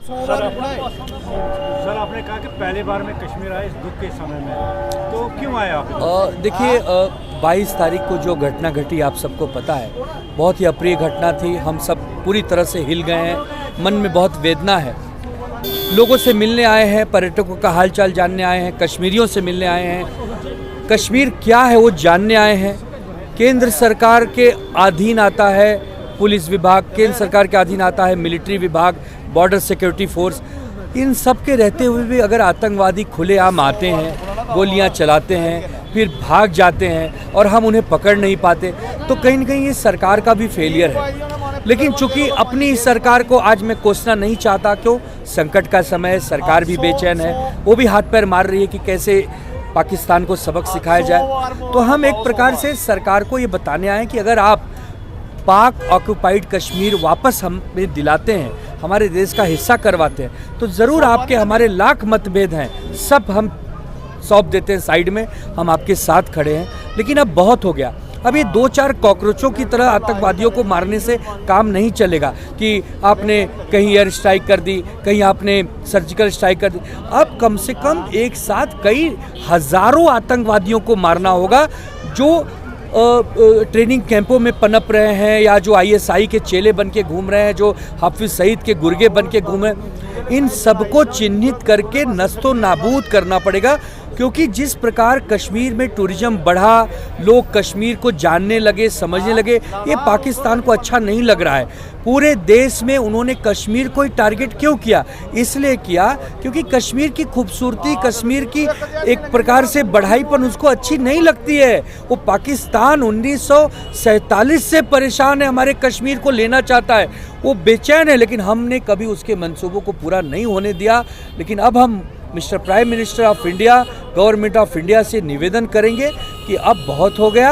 Sir आपने कहा कि पहली बार में कश्मीर आए इस दुख के समय में, तो क्यों आए आप? देखिए 22 तारीख को जो घटना घटी आप सबको पता है, बहुत ही अप्रिय घटना थी। हम सब पूरी तरह से हिल गए हैं, मन में बहुत वेदना है। लोगों से मिलने आए हैं, पर्यटकों का हालचाल जानने आए हैं, कश्मीरियों से मिलने आए हैं, कश्मीर क्या है वो जानने आए हैं। केंद्र सरकार के अधीन आता है पुलिस विभाग, केंद्र सरकार के अधीन आता है मिलिट्री विभाग, बॉर्डर सिक्योरिटी फोर्स। इन सब के रहते हुए भी अगर आतंकवादी खुलेआम आते हैं, गोलियां चलाते हैं, फिर भाग जाते हैं और हम उन्हें पकड़ नहीं पाते, तो कहीं ना कहीं ये सरकार का भी फेलियर है। लेकिन चूंकि अपनी सरकार को आज मैं कोसना नहीं चाहता, क्यों, संकट का समय है, सरकार भी बेचैन है, वो भी हाथ पैर मार रही है कि कैसे पाकिस्तान को सबक सिखाया जाए। तो हम एक प्रकार से सरकार को ये बताने आए कि अगर आप पाक ऑक्युपाइड कश्मीर वापस हमें दिलाते हैं, हमारे देश का हिस्सा करवाते हैं, तो ज़रूर आपके हमारे लाख मतभेद हैं, सब हम सौंप देते हैं साइड में, हम आपके साथ खड़े हैं। लेकिन अब बहुत हो गया। अब ये 2-4 कॉकरोचों की तरह आतंकवादियों को मारने से काम नहीं चलेगा कि आपने कहीं एयर स्ट्राइक कर दी, कहीं आपने सर्जिकल स्ट्राइक कर दी। अब कम से कम एक साथ कई हज़ारों आतंकवादियों को मारना होगा जो ट्रेनिंग कैंपों में पनप रहे हैं या जो ISI के चेले बन के घूम रहे हैं, जो हाफिज सईद के गुर्गे बन के घूमे। इन सबको चिन्हित करके नस्तो नाबूद करना पड़ेगा, क्योंकि जिस प्रकार कश्मीर में टूरिज्म बढ़ा, लोग कश्मीर को जानने लगे, समझने लगे, ये पाकिस्तान को अच्छा नहीं लग रहा है। पूरे देश में उन्होंने कश्मीर को ही टारगेट क्यों किया? इसलिए किया क्योंकि कश्मीर की खूबसूरती, कश्मीर की एक प्रकार से बढ़ाईपन उसको अच्छी नहीं लगती है। वो पाकिस्तान 1947 से परेशान है, हमारे कश्मीर को लेना चाहता है, वो बेचैन है, लेकिन हमने कभी उसके मंसूबों को पूरा नहीं होने दिया। लेकिन अब हम mister prime minister of India, government of India से निवेदन करेंगे कि अब बहुत हो गया,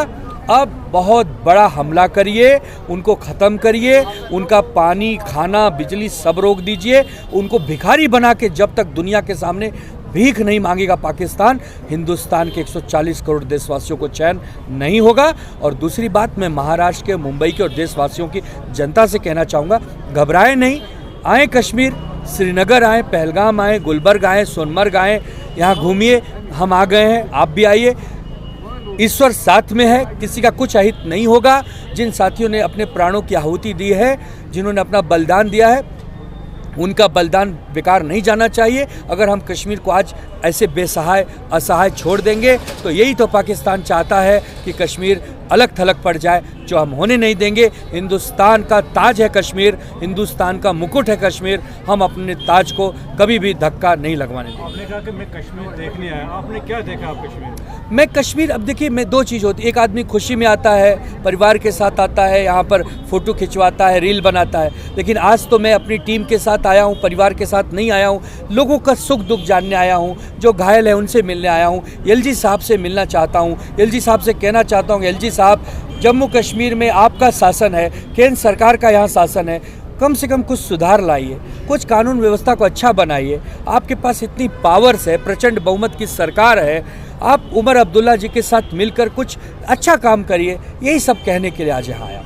अब बहुत बड़ा हमला करिए, उनको ख़त्म करिए, उनका पानी, खाना, बिजली सब रोक दीजिए, उनको भिखारी बना के जब तक दुनिया के सामने भीख नहीं मांगेगा पाकिस्तान, हिंदुस्तान के 140 करोड़ देशवासियों को चैन नहीं होगा। और दूसरी बात, मैं महाराष्ट्र के, मुंबई के और देशवासियों की जनता से कहना चाहूँगा, घबराएं नहीं, आएँ कश्मीर, श्रीनगर आएँ, पहलगाम आएँ, गुलबर्ग आएँ, सोनमर्ग आएँ, यहाँ घूमिए, हम आ गए हैं, आप भी आइए। ईश्वर साथ में है, किसी का कुछ अहित नहीं होगा। जिन साथियों ने अपने प्राणों की आहुति दी है, जिन्होंने अपना बलिदान दिया है, उनका बलिदान बेकार नहीं जाना चाहिए। अगर हम कश्मीर को आज ऐसे बेसहाय, असहाय छोड़ देंगे, तो यही तो पाकिस्तान चाहता है कि कश्मीर अलग थलग पड़ जाए, जो हम होने नहीं देंगे। हिंदुस्तान का ताज है कश्मीर, हिंदुस्तान का मुकुट है कश्मीर, हम अपने ताज को कभी भी धक्का नहीं लगवाने देंगे। आपने कहा कि मैं कश्मीर देखने आया, आपने क्या देखा आप कश्मीर में? मैं कश्मीर, अब देखिए, मैं 2 चीज़ होती है, एक आदमी खुशी में आता है, परिवार के साथ आता है, यहाँ पर फ़ोटो खिंचवाता है, रील बनाता है, लेकिन आज तो मैं अपनी टीम के साथ आया हूँ, परिवार के साथ नहीं आया हूँ, लोगों का सुख दुख जानने आया हूँ, जो घायल है उनसे मिलने आया हूँ। LG साहब से मिलना चाहता हूँ, LG साहब से कहना चाहता हूँ, LG साहब, जम्मू कश्मीर में आपका शासन है, केंद्र सरकार का यहाँ शासन है, कम से कम कुछ सुधार लाइए, कुछ कानून व्यवस्था को अच्छा बनाइए। आपके पास इतनी पावर्स है, प्रचंड बहुमत की सरकार है, आप उमर अब्दुल्ला जी के साथ मिलकर कुछ अच्छा काम करिए। यही सब कहने के लिए आज यहाँ आया।